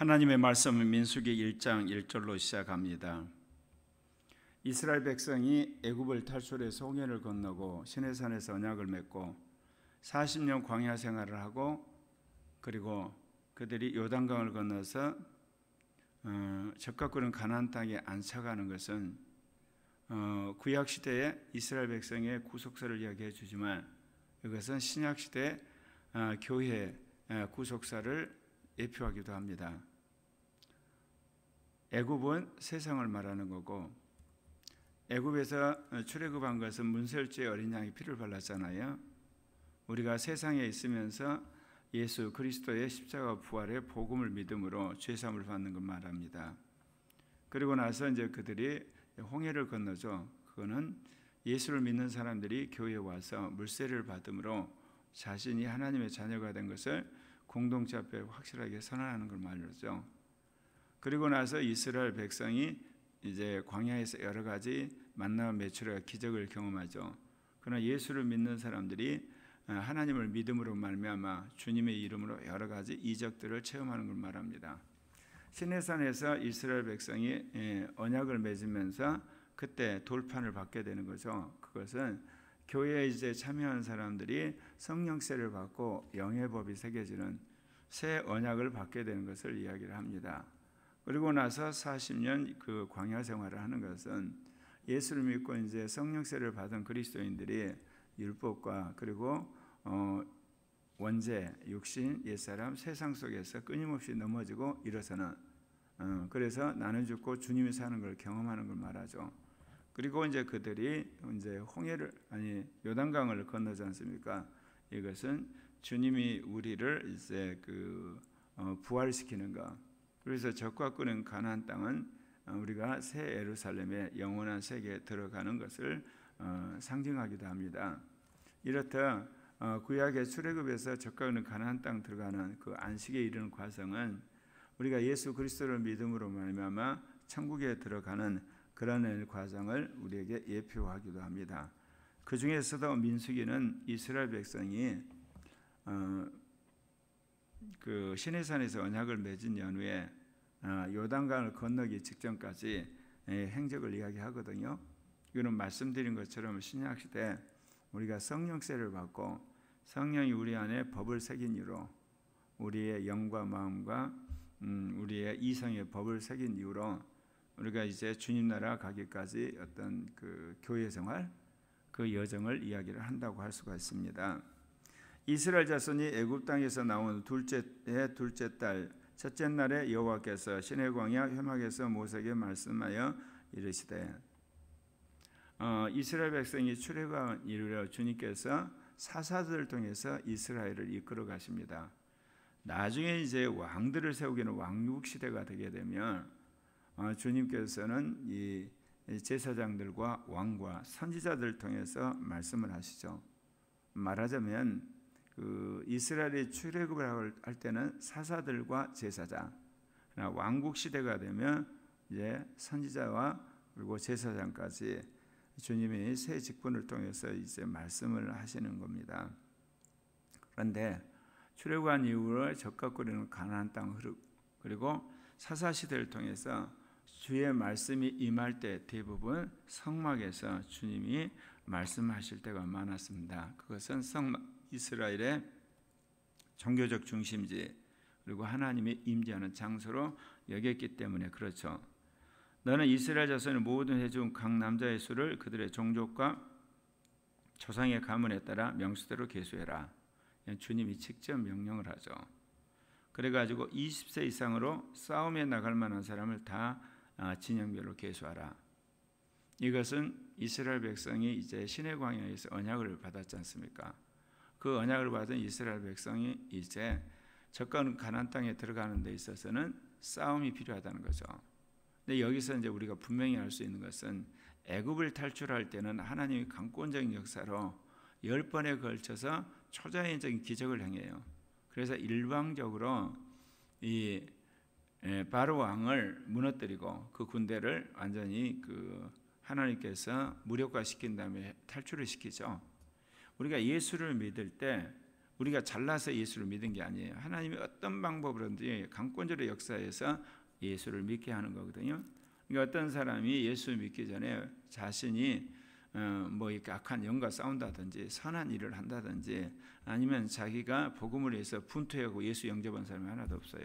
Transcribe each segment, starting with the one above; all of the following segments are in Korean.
하나님의 말씀은 민수기 1장 1절로 시작합니다. 이스라엘 백성이 애굽을 탈출해서 홍해를 건너고 시내산에서 언약을 맺고 40년 광야 생활을 하고 그리고 그들이 요단강을 건너서 적과 꿀은 가나안 땅에 안착하는 것은 구약 시대의 이스라엘 백성의 구속사를 이야기해 주지만 이것은 신약 시대 교회의 구속사를 예표하기도 합니다. 애굽은 세상을 말하는 거고 애굽에서 출애굽한 것은 문설주의 어린 양이 피를 발랐잖아요. 우리가 세상에 있으면서 예수 그리스도의 십자가 부활의 복음을 믿음으로 죄 사함을 받는 것 말합니다. 그리고 나서 이제 그들이 홍해를 건너죠. 그거는 예수를 믿는 사람들이 교회에 와서 물세를 받음으로 자신이 하나님의 자녀가 된 것을 공동체 앞에 확실하게 선언하는 걸 말이죠. 그리고 나서 이스라엘 백성이 이제 광야에서 여러 가지 만나와 메추라 기적을 경험하죠. 그러나 예수를 믿는 사람들이 하나님을 믿음으로 말미암아 주님의 이름으로 여러 가지 이적들을 체험하는 걸 말합니다. 시내산에서 이스라엘 백성이 언약을 맺으면서 그때 돌판을 받게 되는 거죠. 그것은 교회에 이제 참여한 사람들이 성령세를 받고 영의 법이 새겨지는 새 언약을 받게 되는 것을 이야기를 합니다. 그리고 나서 40년 그 광야 생활을 하는 것은 예수를 믿고 이제 성령세를 받은 그리스도인들이 율법과 그리고 원죄, 육신, 옛사람, 세상 속에서 끊임없이 넘어지고 일어서는 그래서 나는 죽고 주님이 사는 걸 경험하는 걸 말하죠. 그리고 이제 그들이 이제 요단강을 건너지 않습니까? 이것은 주님이 우리를 이제 부활시키는 것. 그래서 적과 꿀은 가나안 땅은 우리가 새 예루살렘의 영원한 세계에 들어가는 것을 상징하기도 합니다. 이렇다 구약의 출애굽에서 적과 꿀은 가나안 땅 들어가는 그 안식에 이르는 과정은 우리가 예수 그리스도를 믿음으로 말미암아 천국에 들어가는 그런 과정을 우리에게 예표하기도 합니다. 그 중에서도 민수기는 이스라엘 백성이 그 시내산에서 언약을 맺은 연후에 요단강을 건너기 직전까지 행적을 이야기하거든요. 이거는 말씀드린 것처럼 신약 시대 우리가 성령세를 받고 성령이 우리 안에 법을 새긴 이유로 우리의 영과 마음과 우리의 이성의 법을 새긴 이유로 우리가 이제 주님 나라 가기까지 어떤 그 교회 생활 그 여정을 이야기를 한다고 할 수가 있습니다. 이스라엘 자손이 애굽 땅에서 나온 둘째 달 첫째 날에 여호와께서 시내 광야 회막에서 모세에게 말씀하여 이르시되 이스라엘 백성이 출애굽한 이후로 주님께서 사사들을 통해서 이스라엘을 이끌어 가십니다. 나중에 이제 왕들을 세우기는 왕국 시대가 되게 되면 주님께서는 이 제사장들과 왕과 선지자들을 통해서 말씀을 하시죠. 말하자면 그 이스라엘이 출애굽을 할 때는 사사들과 제사장, 왕국 시대가 되면 이제 선지자와 그리고 제사장까지 주님이 새 직분을 통해서 이제 말씀을 하시는 겁니다. 그런데 출애굽한 이후로 적과 꿀은 가나안 땅 흐르고 그리고 사사 시대를 통해서 주의 말씀이 임할 때 대부분 성막에서 주님이 말씀하실 때가 많았습니다. 그것은 이스라엘의 종교적 중심지 그리고 하나님이 임재하는 장소로 여겼기 때문에 그렇죠. 너는 이스라엘 자손의 모든 회중 각 남자의 수를 그들의 종족과 조상의 가문에 따라 명수대로 계수해라. 주님이 직접 명령을 하죠. 그래가지고 20세 이상으로 싸움에 나갈 만한 사람을 다 진영별로 계수하라. 이것은 이스라엘 백성이 이제 시내 광야에서 언약을 받았지 않습니까? 그 언약을 받은 이스라엘 백성이 이제 적과 가나안 땅에 들어가는 데 있어서는 싸움이 필요하다는 거죠. 근데 여기서 이제 우리가 분명히 알 수 있는 것은 애굽을 탈출할 때는 하나님이 강권적인 역사로 10번에 걸쳐서 초자연적인 기적을 행해요. 그래서 일방적으로 이 바로 왕을 무너뜨리고 그 군대를 완전히 그 하나님께서 무력화시킨 다음에 탈출을 시키죠. 우리가 예수를 믿을 때 우리가 잘나서 예수를 믿은 게 아니에요. 하나님이 어떤 방법으로든지 강권적으로 역사해서 예수를 믿게 하는 거거든요. 그러니까 어떤 사람이 예수 믿기 전에 자신이 뭐 이렇게 악한 영과 싸운다든지 선한 일을 한다든지 아니면 자기가 복음을 위해서 분투하고 예수 영접한 사람이 하나도 없어요.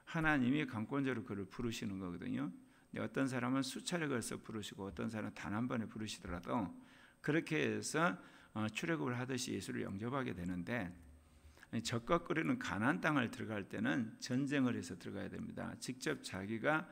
하나님이 강권적으로 그를 부르시는 거거든요. 어떤 사람은 수차례 걸쳐 부르시고 어떤 사람은 단 한 번에 부르시더라도 그렇게 해서 출애굽을 하듯이 예수를 영접하게 되는데, 적과 끓이는 가나안 땅을 들어갈 때는 전쟁을 해서 들어가야 됩니다. 직접 자기가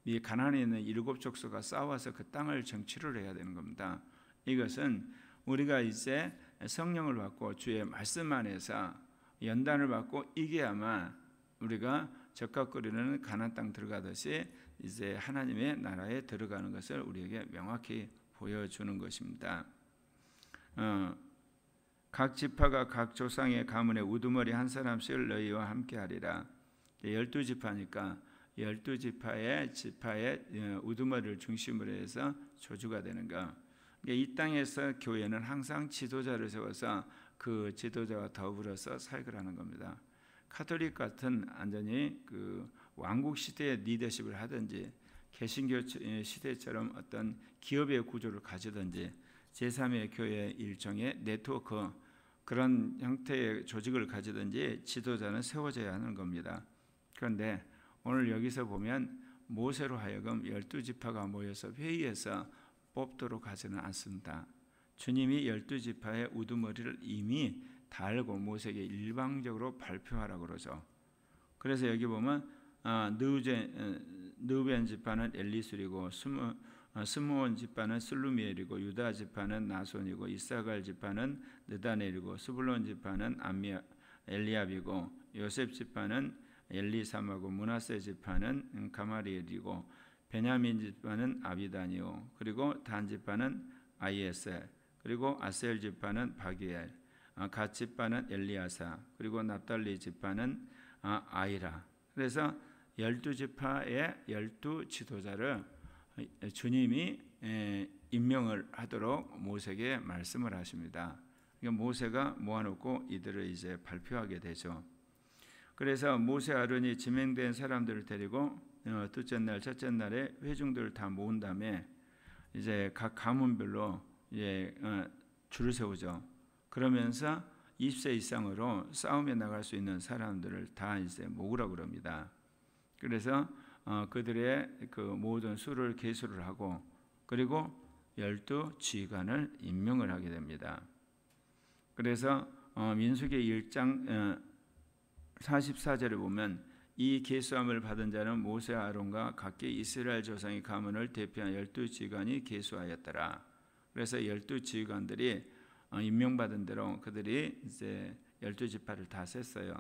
이 가나안에 있는 7 족속과 싸워서 그 땅을 정치를 해야 되는 겁니다. 이것은 우리가 이제 성령을 받고 주의 말씀 안에서 연단을 받고 이겨야만 우리가 적과 끓이는 가나안 땅 들어가듯이 이제 하나님의 나라에 들어가는 것을 우리에게 명확히 보여주는 것입니다. 각 지파가 각 조상의 가문에 우두머리 한 사람씩 너희와 함께하리라. 12지파니까 12지파의 우두머리를 중심으로 해서 조주가 되는 것. 이 땅에서 교회는 항상 지도자를 세워서 그 지도자와 더불어서 사역을 하는 겁니다. 카톨릭 같은 완전히 그 왕국 시대의 리더십을 하든지 개신교 시대처럼 어떤 기업의 구조를 가지든지 제3의 교회 일종의 네트워크 그런 형태의 조직을 가지든지 지도자는 세워져야 하는 겁니다. 그런데 오늘 여기서 보면 모세로 하여금 12지파가 모여서 회의해서 뽑도록 하지는 않습니다. 주님이 12지파의 우두머리를 이미 달고 모세에게 일방적으로 발표하라고 그러죠. 그래서 여기 보면 느우벤 지파는 엘리술이고 스므온 지파는 슬루미엘이고 유다 지파는 나손이고 이사갈 지파는 느다넬이고 스불론 지파는 엘리압이고 요셉 지파는 엘리사마고 문하세 지파는 가마리엘이고 베냐민 지파는 아비단이요 그리고 단 지파는 아이에셀 그리고 아셀 지파는 바기엘 갓 지파는 엘리아사 그리고 납달리 지파는 아이라. 그래서 12지파의 12지도자를 주님이 임명을 하도록 모세에게 말씀을 하십니다. 모세가 모아놓고 이들을 이제 발표하게 되죠. 그래서 모세 아론이 지명된 사람들을 데리고 둘째 날, 첫째 날에 회중들을 다 모은 다음에 이제 각 가문별로 이제 줄을 세우죠. 그러면서 20세 이상으로 싸움에 나갈 수 있는 사람들을 다 이제 모으라고 그럽니다. 그래서 그들의 그 모든 수를 계수를 하고 그리고 12지휘관을 임명을 하게 됩니다. 그래서 민수기 1장 44절에 보면 이 계수함을 받은 자는 모세 아론과 각기 이스라엘 조상의 가문을 대표한 12지휘관이 계수하였더라. 그래서 12지휘관들이 임명받은 대로 그들이 이제 12지파를 다 셌어요.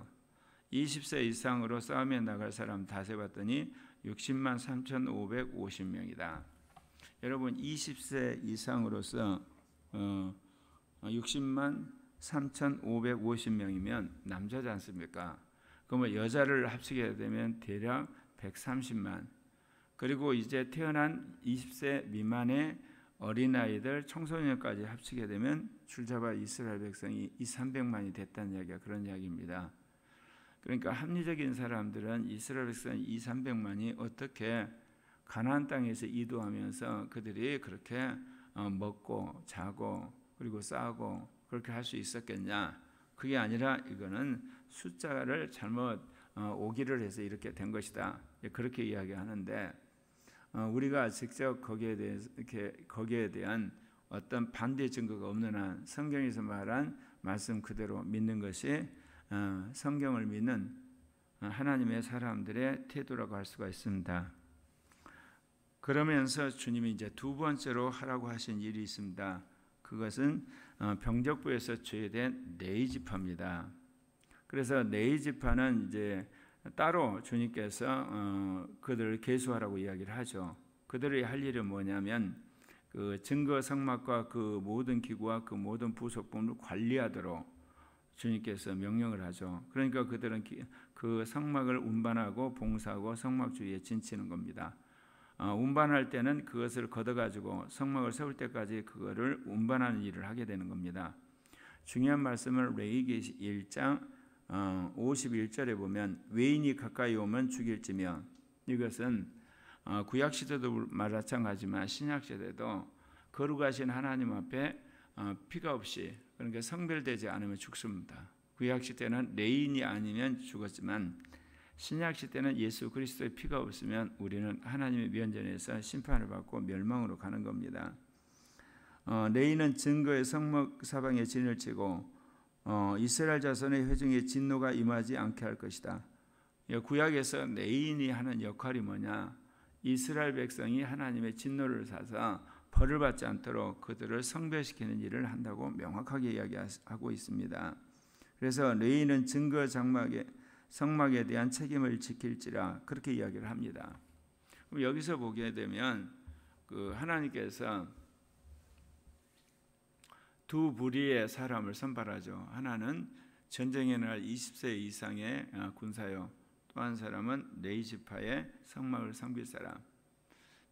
20세 이상으로 싸움에 나갈 사람 다 세봤더니 60만 3,550명이다. 여러분 20세 이상으로서 60만 3,550명이면 남자지 않습니까? 그러면 여자를 합치게 되면 대략 130만. 그리고 이제 태어난 20세 미만의 어린아이들, 청소년까지 합치게 되면 줄잡아 이스라엘 백성이 2,300만이 됐다는 이야기가 그런 이야기입니다. 그러니까 합리적인 사람들은 이스라엘 백성 2,300만이 어떻게 가나안 땅에서 이도하면서 그들이 그렇게 먹고 자고 그리고 싸고 그렇게 할 수 있었겠냐? 그게 아니라 이거는 숫자를 잘못 오기를 해서 이렇게 된 것이다. 그렇게 이야기하는데 우리가 직접 거기에 대한 어떤 반대 증거가 없는 한 성경에서 말한 말씀 그대로 믿는 것이 성경을 믿는 하나님의 사람들의 태도라고 할 수가 있습니다. 그러면서 주님이 이제 두 번째로 하라고 하신 일이 있습니다. 그것은 병적부에서 제외된 레위지파입니다. 그래서 레위지파는 이제 따로 주님께서 그들을 계수하라고 이야기를 하죠. 그들이 할 일은 뭐냐면 그 증거 성막과 그 모든 기구와 그 모든 부속품을 관리하도록 주님께서 명령을 하죠. 그러니까 그들은 그 성막을 운반하고 봉사하고 성막 주위에 진치는 겁니다. 운반할 때는 그것을 걷어가지고 성막을 세울 때까지 그거를 운반하는 일을 하게 되는 겁니다. 중요한 말씀을 레위기 1장 51절에 보면 외인이 가까이 오면 죽일지며, 이것은 구약 시대도 마찬가지지만 신약 시대도 거룩하신 하나님 앞에 피가 없이, 그러니까 성별되지 않으면 죽습니다. 구약 시대는 레인이 아니면 죽었지만 신약 시대는 예수 그리스도의 피가 없으면 우리는 하나님의 면전에서 심판을 받고 멸망으로 가는 겁니다. 레인은 증거의 성막 사방에 진을 치고 이스라엘 자손의 회중의 진노가 임하지 않게 할 것이다. 구약에서 레인이 하는 역할이 뭐냐? 이스라엘 백성이 하나님의 진노를 사서 벌을 받지 않도록 그들을 성별시키는 일을 한다고 명확하게 이야기하고 있습니다. 그래서 레위인은 증거 성막에 대한 책임을 지킬지라 그렇게 이야기를 합니다. 그럼 여기서 보게 되면 하나님께서 두 부류의 사람을 선발하죠. 하나는 전쟁에 나갈 20세 이상의 군사요, 또 한 사람은 레위 지파의 성막을 섬길 사람.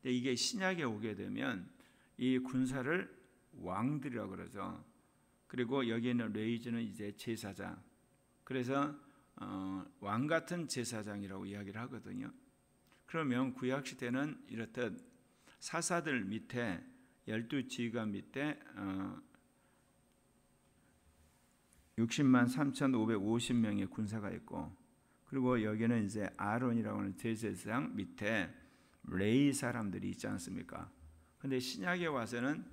근데 이게 신약에 오게 되면 이 군사를 왕들이라고 그러죠. 그리고 여기 있는 레위지는 이제 제사장. 그래서 왕 같은 제사장이라고 이야기를 하거든요. 그러면 구약 시대는 이렇듯 사사들 밑에 12지휘관 밑에 60만 3,550명의 군사가 있고, 그리고 여기는 이제 아론이라고 하는 대제사장 밑에 레위 사람들이 있지 않습니까? 근데 신약에 와서는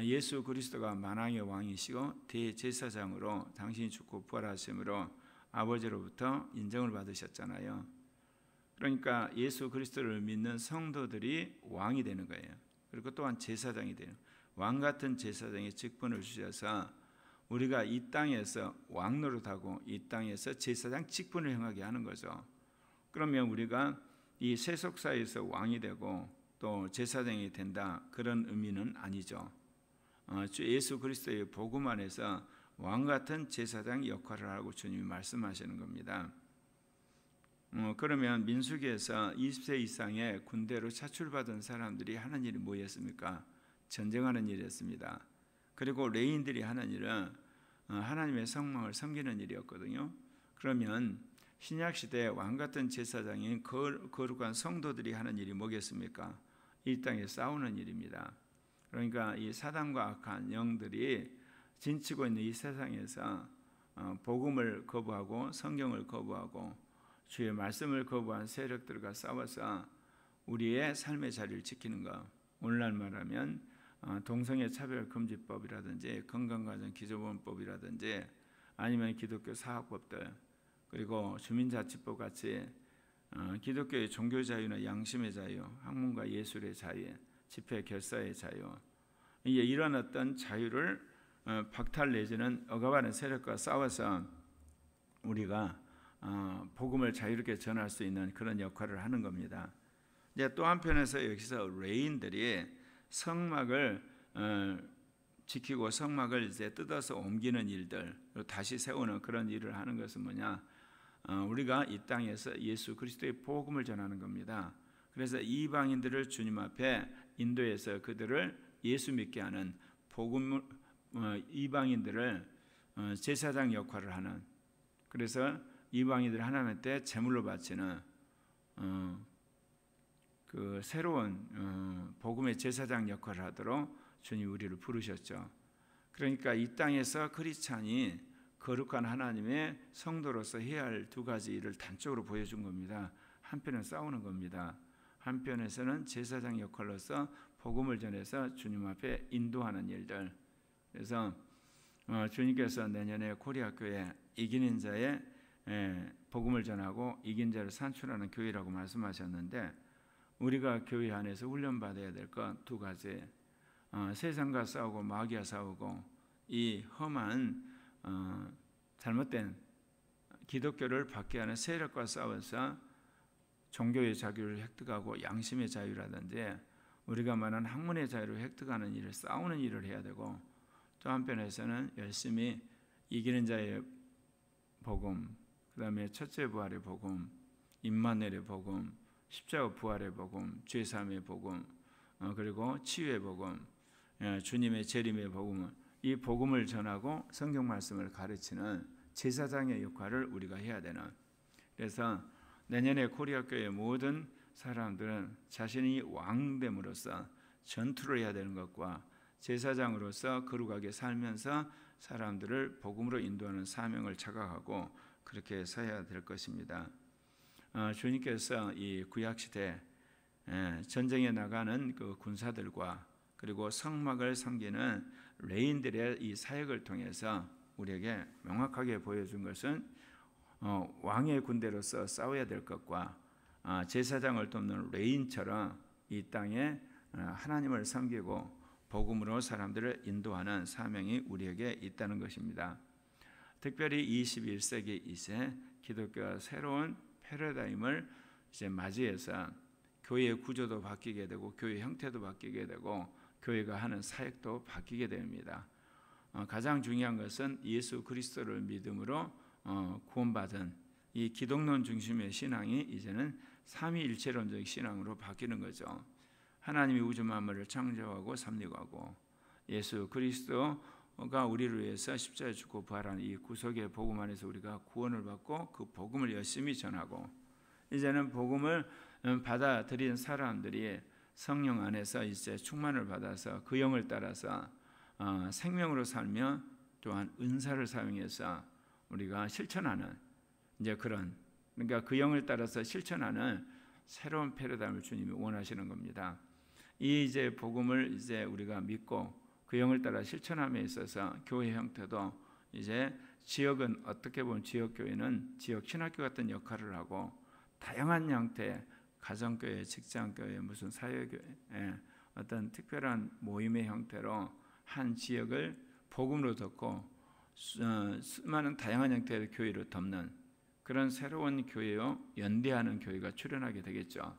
예수 그리스도가 만왕의 왕이시고 대제사장으로 당신이 죽고 부활하심으로 아버지로부터 인정을 받으셨잖아요. 그러니까 예수 그리스도를 믿는 성도들이 왕이 되는 거예요. 그리고 또한 제사장이 되는, 왕 같은 제사장의 직분을 주셔서 우리가 이 땅에서 왕 노릇하고 이 땅에서 제사장 직분을 행하게 하는 거죠. 그러면 우리가 이 세속사에서 왕이 되고 또 제사장이 된다, 그런 의미는 아니죠. 주 예수 그리스도의 복음 안에서 왕 같은 제사장 역할을 하고 주님이 말씀하시는 겁니다. 그러면 민수기에서 20세 이상의 군대로 차출받은 사람들이 하는 일이 뭐였습니까? 전쟁하는 일이었습니다. 그리고 레위인들이 하는 일은 하나님의 성막을 섬기는 일이었거든요. 그러면 신약 시대 왕 같은 제사장인 거룩한 성도들이 하는 일이 뭐겠습니까? 이 땅에 싸우는 일입니다. 그러니까 이 사단과 악한 영들이 진치고 있는 이 세상에서 복음을 거부하고 성경을 거부하고 주의 말씀을 거부한 세력들과 싸워서 우리의 삶의 자리를 지키는 것. 오늘날 말하면 동성애 차별 금지법이라든지 건강가정 기초보험법이라든지 아니면 기독교 사학법들, 그리고 주민자치법 같이 기독교의 종교 자유나 양심의 자유, 학문과 예술의 자유, 집회 결사의 자유, 이런 어떤 자유를 박탈 내지는 억압하는 세력과 싸워서 우리가 복음을 자유롭게 전할 수 있는 그런 역할을 하는 겁니다. 이제 또 한편에서 여기서 레위인들이 성막을 지키고 성막을 이제 뜯어서 옮기는 일들, 다시 세우는 그런 일을 하는 것은 뭐냐? 우리가 이 땅에서 예수 그리스도의 복음을 전하는 겁니다. 그래서 이방인들을 주님 앞에 인도해서 그들을 예수 믿게 하는 복음, 이방인들을 제사장 역할을 하는, 그래서 이방인들 하나님한테 제물로 바치는 그 새로운 복음의 제사장 역할을 하도록 주님 우리를 부르셨죠. 그러니까 이 땅에서 크리스찬이 거룩한 하나님의 성도로서 해야 할 두 가지 일을 단적으로 보여준 겁니다. 한편은 싸우는 겁니다. 한편에서는 제사장 역할로서 복음을 전해서 주님 앞에 인도하는 일들. 그래서 주님께서 내년에 코리아교회 이기는 자의 복음을 전하고 이긴 자를 산출하는 교회라고 말씀하셨는데, 우리가 교회 안에서 훈련받아야 될 것 두 가지. 세상과 싸우고 마귀와 싸우고 이 험한 잘못된 기독교를 받게 하는 세력과 싸워서 종교의 자유를 획득하고 양심의 자유라든지 우리가 말하는 학문의 자유를 획득하는 일을, 싸우는 일을 해야 되고, 또 한편에서는 열심히 이기는 자의 복음, 그 다음에 첫째 부활의 복음, 임마누엘의 복음, 십자가 부활의 복음, 죄사함의 복음, 그리고 치유의 복음, 주님의 재림의 복음, 이 복음을 전하고 성경 말씀을 가르치는 제사장의 역할을 우리가 해야 되는, 그래서 내년에 코리아 교회 모든 사람들은 자신이 왕됨으로써 전투를 해야 되는 것과 제사장으로서 거룩하게 살면서 사람들을 복음으로 인도하는 사명을 자각하고 그렇게 서야 될 것입니다. 주님께서 이 구약 시대 전쟁에 나가는 그 군사들과 그리고 성막을 섬기는 레인들의 이 사역을 통해서 우리에게 명확하게 보여준 것은 왕의 군대로서 싸워야 될 것과 제사장을 돕는 레인처럼 이 땅에 하나님을 섬기고 복음으로 사람들을 인도하는 사명이 우리에게 있다는 것입니다. 특별히 21세기 이제 기독교가 새로운 패러다임을 이제 맞이해서 교회의 구조도 바뀌게 되고 교회 형태도 바뀌게 되고 교회가 하는 사역도 바뀌게 됩니다. 가장 중요한 것은 예수 그리스도를 믿음으로 구원받은 이 기독론 중심의 신앙이 이제는 삼위일체론적 신앙으로 바뀌는 거죠. 하나님이 우주 만물을 창조하고 섭리하고 예수 그리스도가 우리를 위해서 십자가에 죽고 부활한 이 구속의 복음 안에서 우리가 구원을 받고 그 복음을 열심히 전하고, 이제는 복음을 받아들인 사람들이 성령 안에서 이제 충만을 받아서 그 영을 따라서 생명으로 살며 또한 은사를 사용해서 우리가 실천하는 이제 그런, 그러니까 그 영을 따라서 실천하는 새로운 패러다임을 주님이 원하시는 겁니다. 이 이제 복음을 이제 우리가 믿고 그 영을 따라 실천함에 있어서 교회 형태도 이제 지역은 어떻게 보면 지역 교회는 지역 신학교 같은 역할을 하고 다양한 형태 가정교회, 직장교회, 무슨 사회교회 어떤 특별한 모임의 형태로 한 지역을 복음으로 덮고 수많은 다양한 형태의 교회를 덮는 그런 새로운 교회요 연대하는 교회가 출현하게 되겠죠.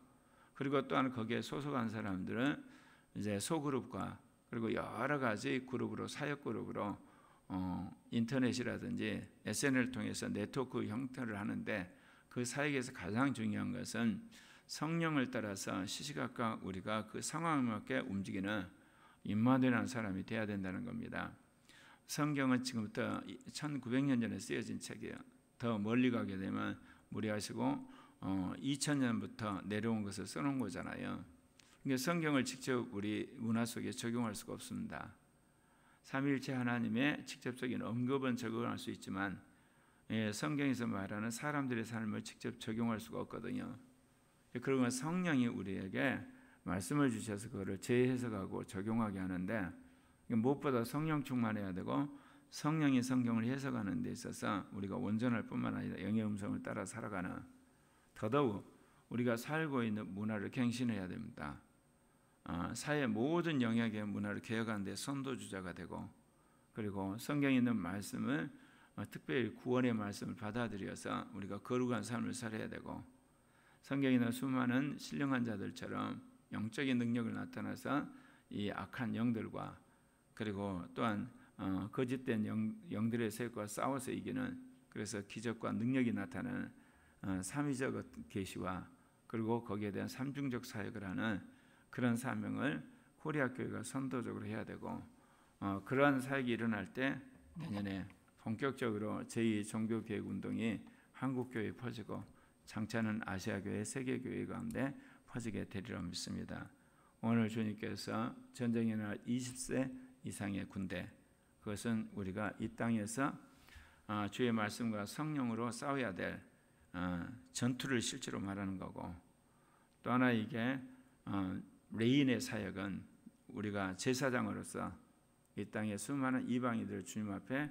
그리고 또한 거기에 소속한 사람들은 이제 소그룹과 그리고 여러 가지 그룹으로 사역 그룹으로 인터넷이라든지 SNS를 통해서 네트워크 형태를 하는데 그 사역에서 가장 중요한 것은 성령을 따라서 시시각각 우리가 그 상황에 맞게 움직이는 임마누엘이라는 사람이 되어야 된다는 겁니다. 성경은 지금부터 1900년 전에 쓰여진 책이에요. 더 멀리 가게 되면 무리하시고 2000년부터 내려온 것을 써놓은 거잖아요. 그러니까 성경을 직접 우리 문화 속에 적용할 수가 없습니다. 삼위일체 하나님의 직접적인 언급은 적용할 수 있지만 성경에서 말하는 사람들의 삶을 직접 적용할 수가 없거든요. 그러면 성령이 우리에게 말씀을 주셔서 그거를 재해석하고 적용하게 하는데, 무엇보다 성령 충만해야 되고 성령이 성경을 해석하는 데 있어서 우리가 온전할 뿐만 아니라 영의 음성을 따라 살아가는, 더더욱 우리가 살고 있는 문화를 갱신해야 됩니다. 사회 모든 영역의 문화를 개혁하는 데 선도주자가 되고, 그리고 성경에 있는 말씀을 특별히 구원의 말씀을 받아들여서 우리가 거룩한 삶을 살아야 되고, 성경에 있는 수많은 신령한 자들처럼 영적인 능력을 나타나서 이 악한 영들과 그리고 또한 거짓된 영들의 세력과 싸워서 이기는, 그래서 기적과 능력이 나타나는 삼위적 계시와 그리고 거기에 대한 삼중적 사역을 하는 그런 사명을 코리아 교회가 선도적으로 해야 되고, 그러한 사역이 일어날 때 내년에 본격적으로 제2 종교개혁 운동이 한국교회에 퍼지고 장차는 아시아교회, 세계교회 가운데 퍼지게 되리라 믿습니다. 오늘 주님께서 전쟁에 나갈 20세 이상의 군대, 그것은 우리가 이 땅에서 주의 말씀과 성령으로 싸워야 될 전투를 실제로 말하는 거고, 또 하나 이게 레인의 사역은 우리가 제사장으로서 이 땅의 수많은 이방인들을 주님 앞에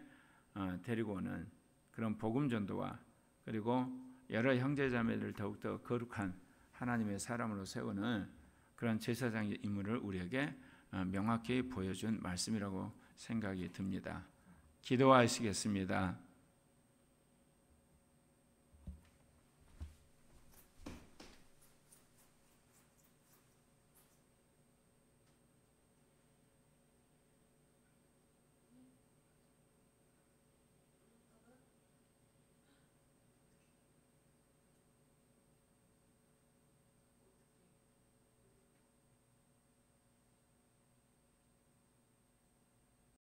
데리고 오는 그런 복음 전도와 그리고 여러 형제자매들을 더욱더 거룩한 하나님의 사람으로 세우는 그런 제사장의 임무를 우리에게 명확히 보여준 말씀이라고 생각이 듭니다. 기도하시겠습니다.